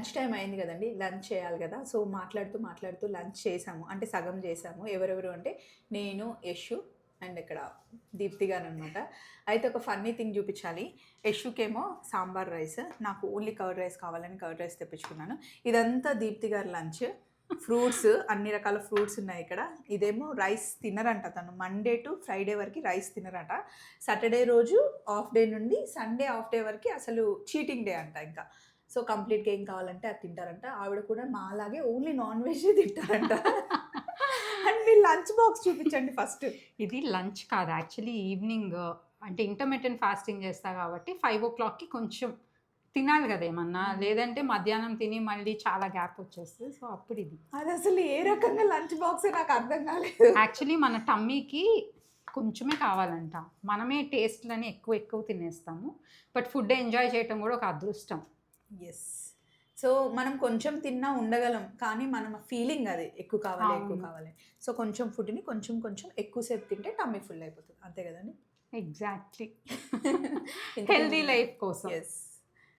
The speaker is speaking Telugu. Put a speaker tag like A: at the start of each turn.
A: లంచ్ టైం అయింది కదండి, లంచ్ చేయాలి కదా. సో మాట్లాడుతూ మాట్లాడుతూ లంచ్ చేసాము, అంటే సగం చేసాము. ఎవరెవరు అంటే నేను, యషు అండ్ ఇక్కడ దీప్తి గారు అనమాట. అయితే ఒక ఫన్నీ థింగ్ చూపించాలి. యషుకేమో సాంబార్ రైస్, నాకు ఓన్లీ కర్డ్ రైస్ కావాలని కర్డ్ రైస్ తెప్పించుకున్నాను. ఇదంతా దీప్తి గారి లంచ్. ఫ్రూట్స్, అన్ని రకాల ఫ్రూట్స్ ఉన్నాయి ఇక్కడ. ఇదేమో రైస్ తినరంట తను, మండే టు ఫ్రైడే వరకు రైస్ తినరట. సాటర్డే రోజు ఆఫ్ డే నుండి సండే ఆఫ్ డే వరకు అసలు చీటింగ్ డే అంట ఇంకా. సో కంప్లీట్గా ఏం కావాలంటే అది తింటారంట. ఆవిడ కూడా మాలాగే ఓన్లీ నాన్ వెజ్ తింటారంట. అండ్ మీ లంచ్ బాక్స్ చూపించండి ఫస్ట్.
B: ఇది లంచ్ కాదు, యాక్చువల్లీ ఈవినింగ్. అంటే ఇంటర్మిటెంట్ ఫాస్టింగ్ చేస్తా కాబట్టి 5 o'clockకి కొంచెం తినాలి కదా ఏమన్నా, లేదంటే మధ్యాహ్నం తిని మళ్ళీ చాలా గ్యాప్ వచ్చేస్తుంది. సో అప్పుడు ఇది
A: అది అసలు ఏ రకంగా లంచ్ బాక్స్ నాకు అర్థం కాలేదు.
B: యాక్చువల్లీ మన టమ్మీకి కొంచెమే కావాలంట, మనమే టేస్ట్లని ఎక్కువ ఎక్కువ తినేస్తాము. బట్ ఫుడ్ ఎంజాయ్ చేయటం కూడా ఒక అదృష్టం.
A: ఎస్. సో మనం కొంచెం తిన్నా ఉండగలం, కానీ మనం ఫీలింగ్ అది ఎక్కువ కావాలి ఎక్కువ కావాలి. సో కొంచెం ఫుడ్ని కొంచెం కొంచెం ఎక్కువసేపు తింటే టమ్మీ ఫుల్ అయిపోతుంది, అంతే కదండి.
B: ఎగ్జాక్ట్లీ. హెల్దీ లైఫ్ కోసం.
A: ఎస్.